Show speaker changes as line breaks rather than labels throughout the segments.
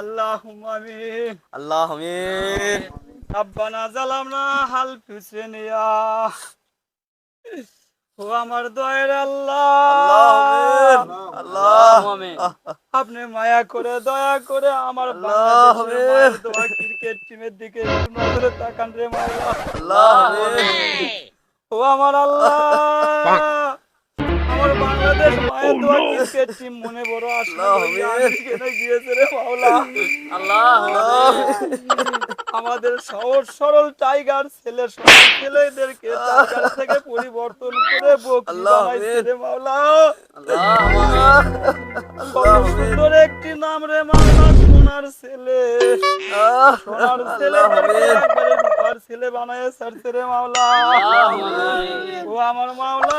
আল্লাহুম্মা আমিন।
আল্লাহ আমিন।
রব্বানা যালামনা আনফুসানা। ও আমার দয়ার
আল্লাহ আমিন।
আল্লাহ,
আল্লাহ
আপনি মায়া করে দয়া করে আমার
আল্লাহ
বাংলাদেশের
আমিন।
মায়ের দোয়া ক্রিকেট টিমের দিকে একটু নজরে তাকান রে মাওলা।
আল্লাহ আমিন।
ও আমার আল্লাহ, আমার বাংলাদেশ মায়ের দোয়া ক্রিকেট টিম মনে বড় আশা
আল্লাহ
করি
আমিন।
আমেরিকানে গিয়েছে রে মাওলা।
আল্লাহ
আমাদের সহজ সরল টাইগার ছেলেদেরকে টাইগার থেকে পরিবর্তন করে বকরি
আল্লাহ
বানাইছে
আমিন।
রে মাওলা।
আল্লাহ
কত
আমিন।
সুন্দর একটি নাম রে মাওলা, সোনার ছেলে। সোনার
আল্লাহ
ছেলেদেরকে
আমিন।
একবারে রূপার ছেলে বানায় ছাড়ছে রে মাওলা। ও আমার মাওলা,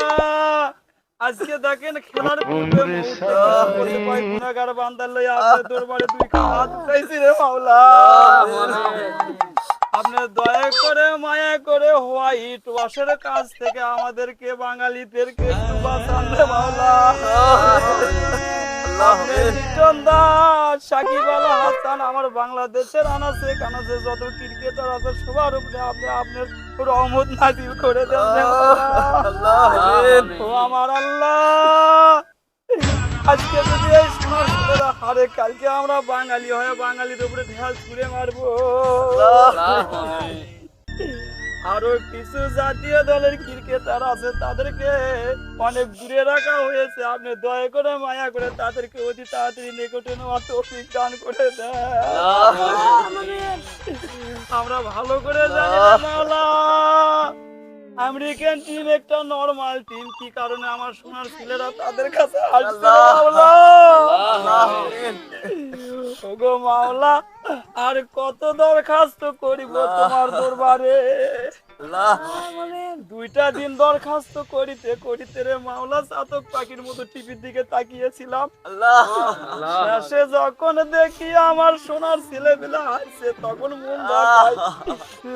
আজকে দেখেন খেলার পূর্বে মুহূর্তে কিছু বলতে পাই গুনাহগার বান্দার লই আপনার দরবারে দুই হাত উঠাইছি রে মাওলা। আপনি দয়া করে মায়া করে হোয়াইট ওয়াশের কাছ থেকে আমাদেরকে বাঙালিদেরকে একটু বাঁচান রে মাওলা। আপনি লিটন দাস, সাকিব আল হাসান, আমার বাংলাদেশের আনাচে কানাচে যত ক্রিকেটার আছে সবার উপরে আপনি আপনার রহমত নাজিল করে দেন রে মাওলা। ও আমার আল্লাহ, আজকে যদি এই সোনার ছেলেরা হারে, কালকে আমরা বাঙালি হয়ে বাঙালির উপরে ঢেল ছুঁড়ে মারবো। আরো কিছু জাতীয় দলের ক্রিকেটার আছে, তাদেরকে অনেক দূরে রাখা হয়েছে। আপনি দয়া করে মায়া করে তাদেরকে অতি তাড়াতাড়ি নিকটে নেওয়ার তৌফিক দান করে দেন। আমরা ভালো করে জানি না মাওলা, আমেরিকান টিম একটা নরমাল টিম, কি কারণে আমার সোনার ছেলেরা তাদের কাছে আসছে মাওলা। ওগো মাওলা, আর কত দরখাস্ত করিব তোমার দরবারে। দুইটা দিন দরখাস্ত করিতে করিতে রে মাওলা চাতক পাখির মতো টিভির দিকে তাকিয়েছিলাম। শেষে যখন দেখি আমার সোনার ছেলেবেলা আসছে, তখন মন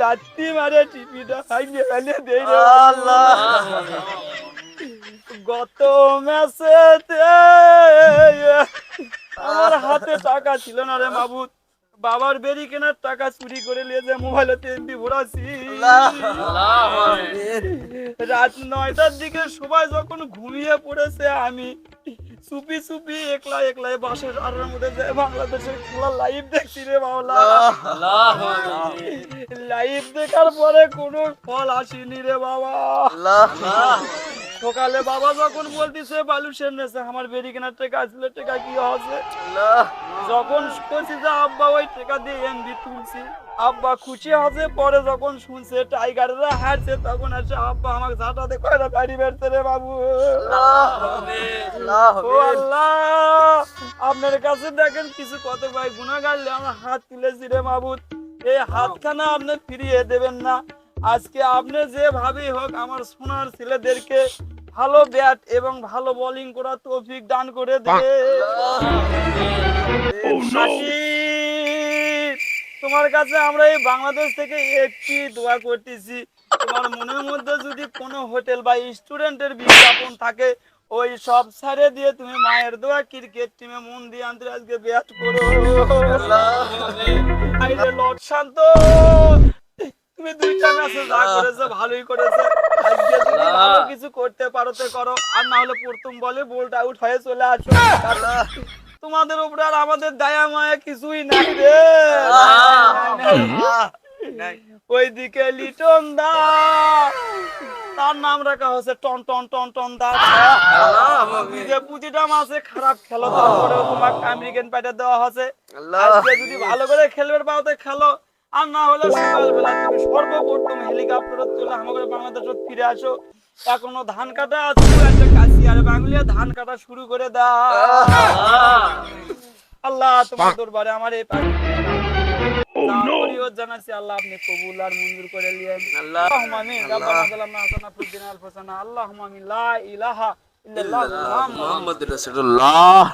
লাত্তি মারে টিভিটা ভাঙিয়ে ফেলে দেই রে। গত ম্যাচেতে আমার হাতে টাকা ছিল না রে মাবুদ, বাবার বেরি কেনার টাকা চুরি করে নিয়ে যে মোবাইলেতে এমবি ভরাছি। রাত 9টার দিকে সবাই যখন ঘুমিয়ে পড়েছে, আমি চুপি চুপি একলা একলাই বাসের আড়ার মধ্যে যে বাংলাদেশের খেলা লাইভ দেখছি রে মাওলা। লাইভ দেখার পরে কোনো ফল আসেনি রে বাবা। সকালে বাবা যখন বলতেছে বালুশের নেছে আমার বেরি কেনার টাকা আসলে টাকা কি আছে, যখন শুনছি যে আব্বা ওই টাকা দিয়ে এমবি তুলছি, আব্বা খুশি আছে। পরে যখন শুনছে টাইগাররা হারছে, তখন আছে আব্বা আমাকে ঝাঁটাতে কয়টা বাড়ি বেরছে রে বাবু। ও আল্লাহ, আপনার কাছে দেখেন কিছু কত ভাই গুনাহগার আমরা হাত তুলেছি রে মাবুদ, এই হাতখানা আপনি ফিরিয়ে দেবেন না। আজকে আপনি যেভাবেই হোক আমার সোনার ছেলেদেরকে ভালো ব্যাট এবং ভালো বোলিং করার তৌফিক দান করে দেবে। তোমার কাছে আমরা এই বাংলাদেশ থেকে একটি দোয়া করতেছি, তোমার মনের মধ্যে যদি কোনো হোটেল বা স্টুডেন্টের বিজ্ঞাপন থাকে, ওই সব ছেড়ে দিয়ে তুমি মায়ের দোয়া ক্রিকেট টিমে মন দিয়ে আনতে আজকে ব্যাট করো। আইরে লর্ড শান্ত, তুমি দুইটা ম্যাচে যা করেছো ভালোই করেছো, আজকে যদি ভালো কিছু করতে পারো তো করো, আর না হলে প্রথম বলে বোল্ড আউট হয়ে চলে আসো। তোমাদের উপরে আর আমাদের দয়া মায়া কিছুই নাই রে। ওইদিকে লিটন দা, তার নাম রাখা হচ্ছে টন টন টন টন দা। যে পুঁজিটা মাসে খারাপ খেলো, তারপরেও তোমাকে আমেরিকান প্যাটে দেওয়া হচ্ছে। আজকে যদি ভালো করে খেলবে পাও তো খেলো, আর না হলে সকালবেলা তুমি সর্বপ্রথম হেলিকপ্টারে চলে আমাদের বাংলাদেশে ফিরে আসো। এখনো ধান কাটা আছে, কাশি আর বাংলিয়া ধান কাটা শুরু করে দাও। আল্লাহ তোমার দরবারে আমার এই জানাচ্ছি, আল্লাহ আপনি কবুল আর মঞ্জুর করে নিয়েন। আল্লাহুম্মা আমিন। রব্বানা যালামনা হাসানা ফিদ দুনিয়া আল হাসানা। আল্লাহুম্মা আমিন। লা ইলাহা ইল্লাল্লাহ মুহাম্মাদুর রাসূলুল্লাহ।